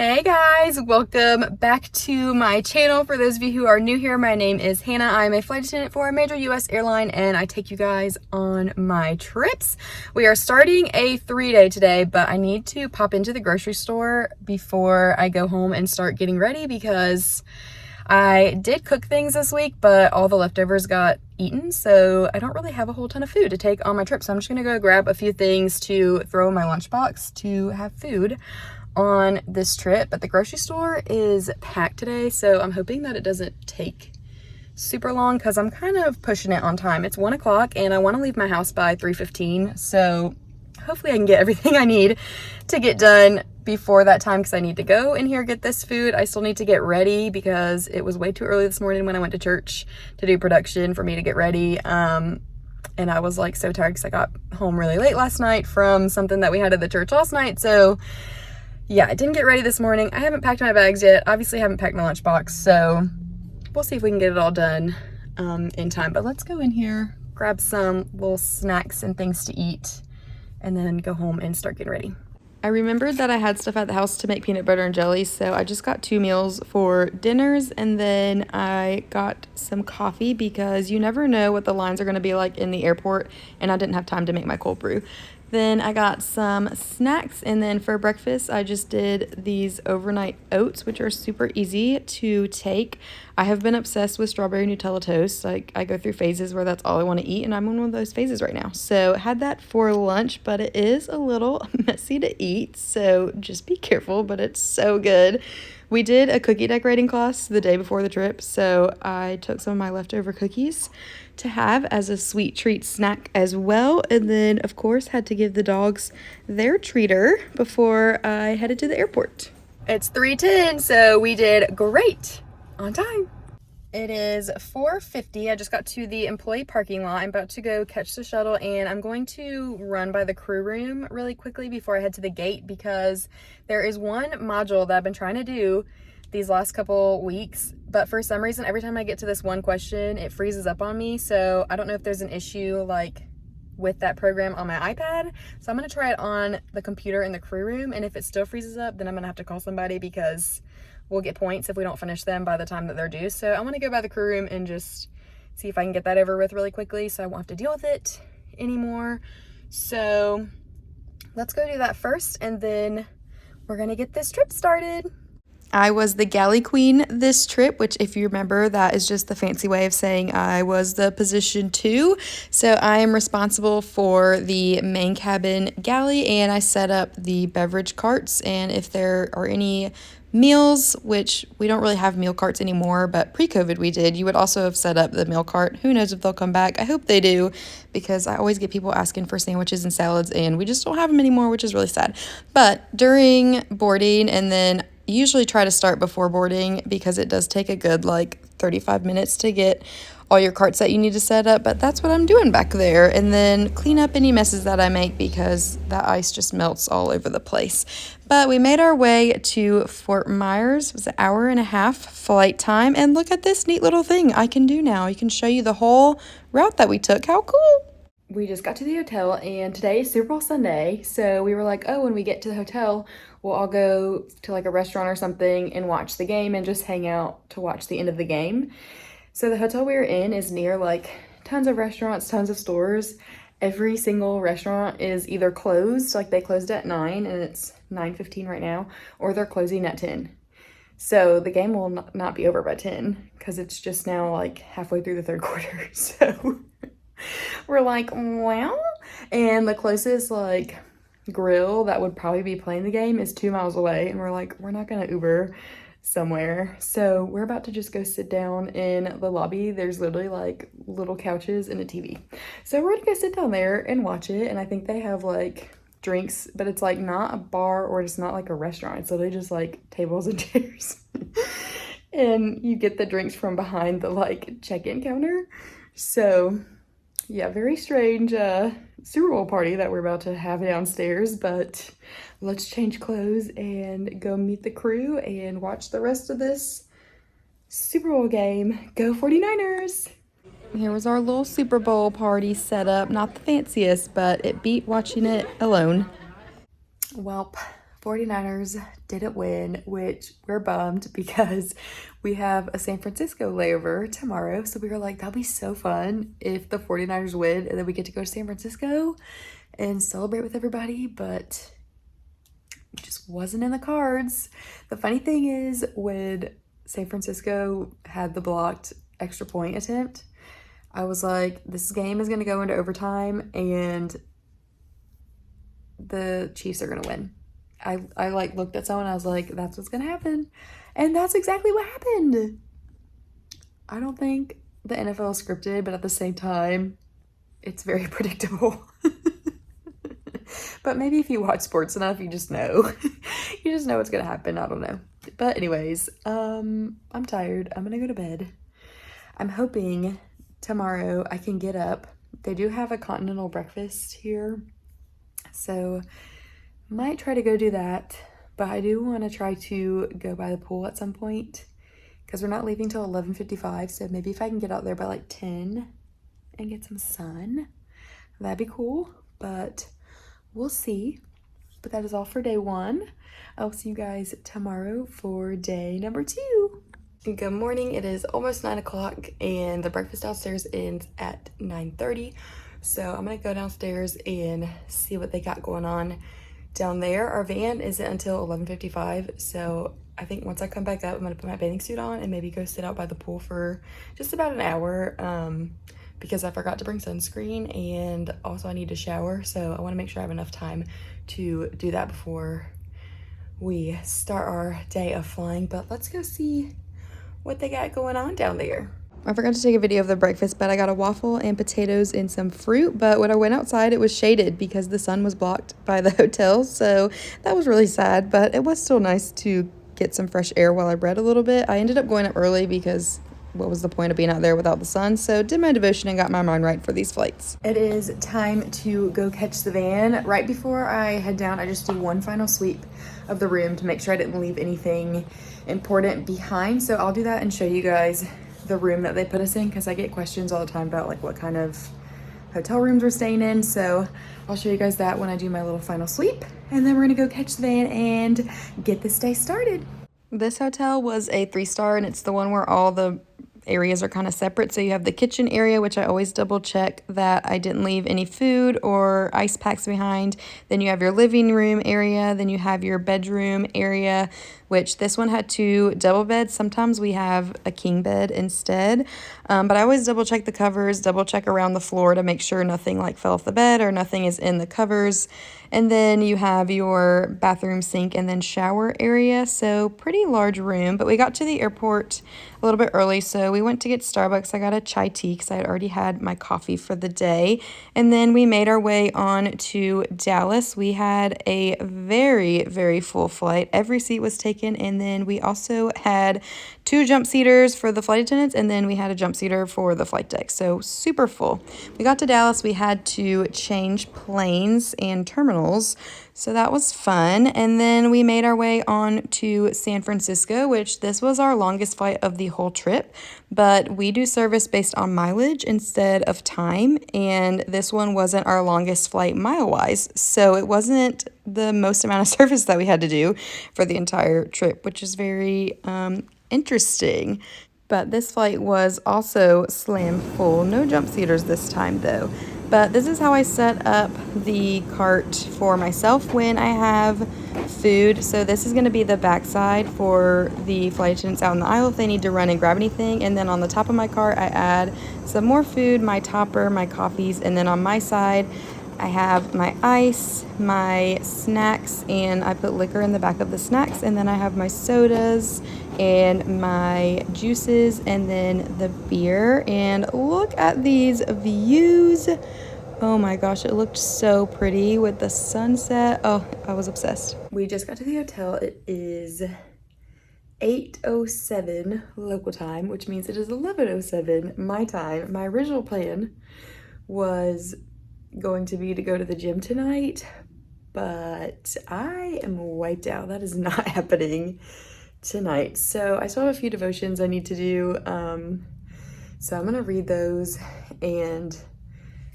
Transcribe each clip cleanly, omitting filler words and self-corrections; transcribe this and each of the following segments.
Hey guys, welcome back to my channel. For those of you who are new here, my name is Hannah. I'm a flight attendant for a major US airline and I take you guys on my trips. We are starting a 3-day today, but I need to pop into the grocery store before I go home and start getting ready because I did cook things this week, but all the leftovers got eaten, so I don't really have a whole ton of food to take on my trip. So I'm just gonna go grab a few things to throw in my lunchbox to have food on this trip. But the grocery store is packed today, so I'm hoping that it doesn't take super long because I'm kind of pushing it on time. It's 1 o'clock and I want to leave my house by 3:15, so hopefully I can get everything I need to get done before that time because I need to go in here, get this food. I still need to get ready because it was way too early this morning when I went to church to do production for me to get ready. And I was like so tired because I got home really late last night from something that we had at the church last night. So yeah, I didn't get ready this morning. I haven't packed my bags yet. Obviously I haven't packed my lunchbox, so we'll see if we can get it all done in time. But let's go in here, grab some little snacks and things to eat, and then go home and start getting ready. I remembered that I had stuff at the house to make peanut butter and jelly, so I just got 2 meals for dinners, and then I got some coffee because you never know what the lines are going to be like in the airport, and I didn't have time to make my cold brew. Then I got some snacks, and then for breakfast I just did these overnight oats, which are super easy to take. I have been obsessed with strawberry Nutella toast. Like, I go through phases where that's all I want to eat, and I'm in one of those phases right now. So had that for lunch, but it is a little messy to eat, so just be careful, but it's so good. We did a cookie decorating class the day before the trip, so I took some of my leftover cookies to have as a sweet treat snack as well, and then of course had to give the dogs their treater before I headed to the airport. It's 3:10, so we did great on time. It is 4:50. I just got to the employee parking lot. I'm about to go catch the shuttle, and I'm going to run by the crew room really quickly before I head to the gate because there is one module that I've been trying to do these last couple weeks, but for some reason every time I get to this one question it freezes up on me. So I don't know if there's an issue like with that program on my iPad, so I'm going to try it on the computer in the crew room, and if it still freezes up then I'm going to have to call somebody because we'll get points if we don't finish them by the time that they're due. So I want to go by the crew room and just see if I can get that over with really quickly so I won't have to deal with it anymore. So let's go do that first, and then we're going to get this trip started. I was the galley queen this trip, which if you remember, that is just the fancy way of saying I was the position 2. So I am responsible for the main cabin galley, and I set up the beverage carts, and if there are any meals, which we don't really have meal carts anymore, but pre-COVID we did, you would also have set up the meal cart. Who knows if they'll come back? I hope they do, because I always get people asking for sandwiches and salads, and we just don't have them anymore, which is really sad. But during boarding, and then usually try to start before boarding because it does take a good like 35 minutes to get all your carts that you need to set up, but that's what I'm doing back there, and then clean up any messes that I make because that ice just melts all over the place. But we made our way to Fort Myers. It was an 1.5-hour flight time, and look at this neat little thing I can do now. I can show you the whole route that we took. How cool! We just got to the hotel, and today is Super Bowl Sunday, so we were like, oh, when we get to the hotel, we'll all go to like a restaurant or something and watch the game and just hang out to watch the end of the game. So the hotel we were in is near like tons of restaurants, tons of stores. Every single restaurant is either closed, like they closed at 9 and it's 9:15 right now, or they're closing at 10. So the game will not be over by 10 because it's just now like halfway through the third quarter. So we're like, well, and the closest like grill that would probably be playing the game is 2 miles away, and we're like, we're not gonna Uber somewhere, so we're about to just go sit down in the lobby. There's literally like little couches and a TV, so we're gonna go sit down there and watch it. And I think they have like drinks, but it's like not a bar or it's not like a restaurant, it's literally just like tables and chairs and you get the drinks from behind the like check-in counter. So yeah, very strange Super Bowl party that we're about to have downstairs, but let's change clothes and go meet the crew and watch the rest of this Super Bowl game. Go 49ers! Here was our little Super Bowl party set up. Not the fanciest, but it beat watching it alone. Well, 49ers didn't win, which we're bummed because we have a San Francisco layover tomorrow. So we were like, that'll be so fun if the 49ers win and then we get to go to San Francisco and celebrate with everybody, but it just wasn't in the cards. The funny thing is, when San Francisco had the blocked extra point attempt, I was like, this game is going to go into overtime and the Chiefs are going to win. I like looked at someone, I was like, that's what's gonna happen. And that's exactly what happened. I don't think the NFL is scripted, but at the same time, it's very predictable. But maybe if you watch sports enough, you just know. You just know what's gonna happen, I don't know. But anyways, I'm tired, I'm gonna go to bed. I'm hoping tomorrow I can get up. They do have a continental breakfast here, so might try to go do that, but I do want to try to go by the pool at some point because we're not leaving till 11:55, so maybe if I can get out there by like 10 and get some sun, that'd be cool, but we'll see. But that is all for day 1. I'll see you guys tomorrow for day number 2. Good morning. It is almost 9 o'clock and the breakfast downstairs ends at 9:30, so I'm gonna go downstairs and see what they got going on down there. Our van isn't until 11:55, so I think once I come back up, I'm gonna put my bathing suit on and maybe go sit out by the pool for just about an hour because I forgot to bring sunscreen and also I need to shower, so I want to make sure I have enough time to do that before we start our day of flying. But let's go see what they got going on down there. I forgot to take a video of the breakfast, but I got a waffle and potatoes and some fruit. But when I went outside, it was shaded because the sun was blocked by the hotel. So that was really sad, but it was still nice to get some fresh air while I read a little bit. I ended up going up early because what was the point of being out there without the sun? So did my devotion and got my mind right for these flights. It is time to go catch the van. Right before I head down, I just do one final sweep of the room to make sure I didn't leave anything important behind. So I'll do that and show you guys the room that they put us in because I get questions all the time about like what kind of hotel rooms we're staying in. So I'll show you guys that when I do my little final sweep, and then we're gonna go catch the van and get this day started. This hotel was a 3-star and it's the one where all the areas are kind of separate. So you have the kitchen area, which I always double check that I didn't leave any food or ice packs behind. Then you have your living room area. Then you have your bedroom area, which this one had 2 double beds. Sometimes we have a king bed instead. But I always double check the covers, double check around the floor to make sure nothing like fell off the bed or nothing is in the covers. And then you have your bathroom, sink, and then shower area. So pretty large room, but we got to the airport a little bit early, so we went to get Starbucks. I got a chai tea because I had already had my coffee for the day. And then we made our way on to Dallas. We had a very, very full flight. Every seat was taken, and then we also had 2 jump seaters for the flight attendants, and then we had a jump seater for the flight deck. So super full. We got to Dallas. We had to change planes and terminals, so that was fun. And then we made our way on to San Francisco, which this was our longest flight of the whole trip, but we do service based on mileage instead of time, and this one wasn't our longest flight mile-wise, so it wasn't the most amount of service that we had to do for the entire trip, which is very interesting. But this flight was also slam full. No jump seaters this time though. But this is how I set up the cart for myself when I have food. So this is going to be the backside for the flight attendants out in the aisle if they need to run and grab anything. And then on the top of my cart, I add some more food, my topper, my coffees. And then on my side, I have my ice, my snacks, and I put liquor in the back of the snacks. And then I have my sodas and my juices and then the beer. And look at these views. Oh my gosh, it looked so pretty with the sunset. Oh, I was obsessed. We just got to the hotel. It is 8:07 local time, which means it is 11:07 my time. My original plan was going to be to go to the gym tonight, but I am wiped out. That is not happening tonight. So I still have a few devotions I need to do. So I'm gonna read those and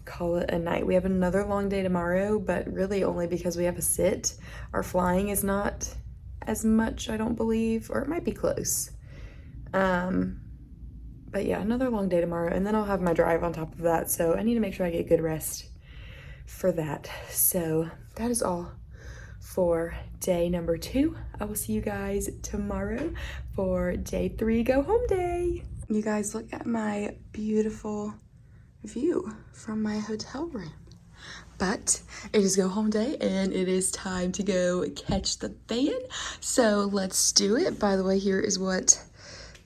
call it a night. We have another long day tomorrow, but really only because we have a sit. Our flying is not as much, I don't believe, or it might be close. But yeah, another long day tomorrow, and then I'll have my drive on top of that, so I need to make sure I get good rest for that. So that is all for day number 2. I will see you guys tomorrow for day 3, go home day. You guys, look at my beautiful view from my hotel room. But it is go home day and it is time to go catch the fan. So let's do it. By the way, here is what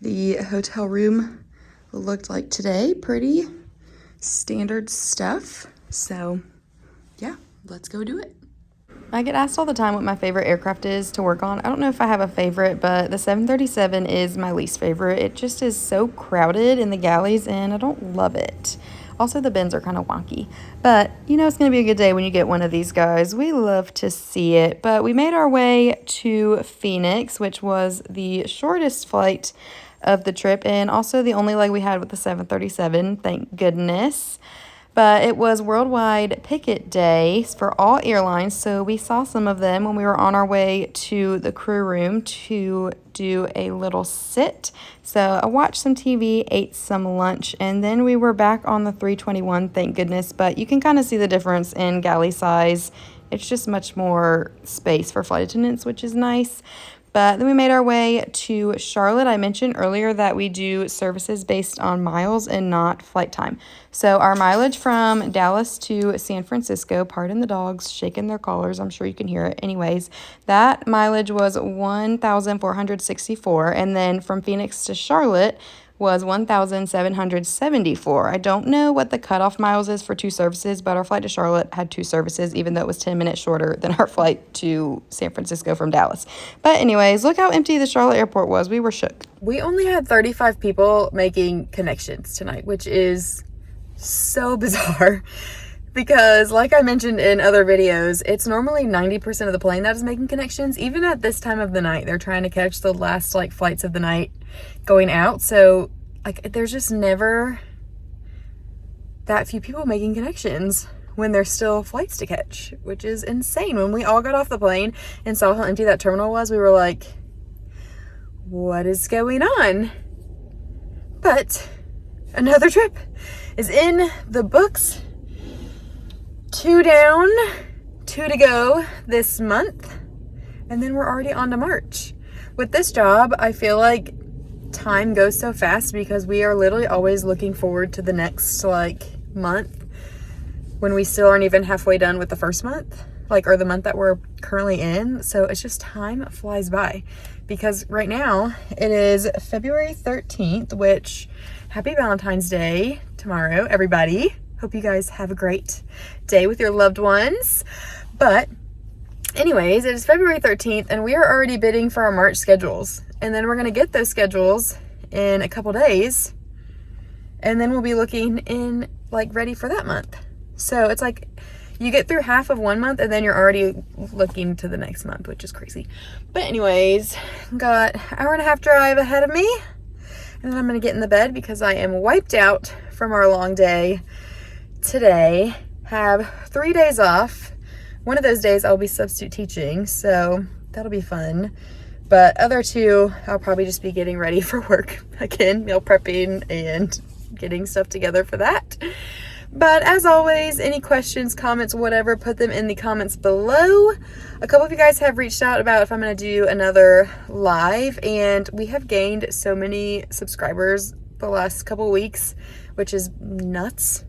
the hotel room looked like today. Pretty standard stuff. So yeah, let's go do it. I get asked all the time what my favorite aircraft is to work on. I don't know if I have a favorite, but the 737 is my least favorite. It just is so crowded in the galleys and I don't love it. Also, the bins are kind of wonky, but you know, it's going to be a good day when you get one of these guys. We love to see it, but we made our way to Phoenix, which was the shortest flight of the trip and also the only leg we had with the 737, thank goodness. But it was worldwide picket day for all airlines, so we saw some of them when we were on our way to the crew room to do a little sit. So I watched some TV, ate some lunch, and then we were back on the 321, thank goodness. But you can kind of see the difference in galley size. It's just much more space for flight attendants, which is nice. But then we made our way to Charlotte. I mentioned earlier that we do services based on miles and not flight time. So our mileage from Dallas to San Francisco, pardon the dogs shaking their collars, I'm sure you can hear it. Anyways, that mileage was 1,464. And then from Phoenix to Charlotte was 1,774. I don't know what the cutoff miles is for 2 services, but our flight to Charlotte had 2 services, even though it was 10 minutes shorter than our flight to San Francisco from Dallas. But anyways, look how empty the Charlotte airport was. We were shook. We only had 35 people making connections tonight, which is so bizarre because like I mentioned in other videos, it's normally 90% of the plane that is making connections. Even at this time of the night, they're trying to catch the last like flights of the night going out. So like there's just never that few people making connections when there's still flights to catch, which is insane. When we all got off the plane and saw how empty that terminal was, we were like, what is going on? But another trip is in the books. 2 down, 2 to go this month, and then we're already on to March. With this job, I feel like time goes so fast because we are literally always looking forward to the next like month when we still aren't even halfway done with the first month, like, or the month that we're currently in. So it's just time flies by because right now it is February 13th, which happy Valentine's Day tomorrow, everybody. Hope you guys have a great day with your loved ones. But anyways, it is February 13th and we are already bidding for our March schedules. And then we're going to get those schedules in a couple days. And then we'll be looking in like ready for that month. So it's like you get through half of one month and then you're already looking to the next month, which is crazy. But anyways, got an hour-and-a-half drive ahead of me. And then I'm going to get in the bed because I am wiped out from our long day today. Have 3 days off. One of those days I'll be substitute teaching, so that'll be fun. But other 2, I'll probably just be getting ready for work again, meal prepping and getting stuff together for that. But as always, any questions, comments, whatever, put them in the comments below. A couple of you guys have reached out about if I'm going to do another live, and we have gained so many subscribers the last couple of weeks, which is nuts,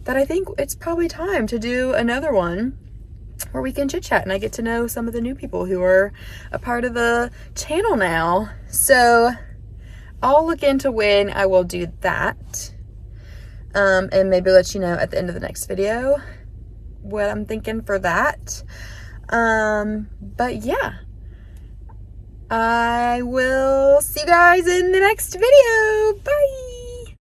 that I think it's probably time to do another one where we can chit chat and I get to know some of the new people who are a part of the channel now. So I'll look into when I will do that. And maybe let you know at the end of the next video what I'm thinking for that. But yeah, I will see you guys in the next video. Bye.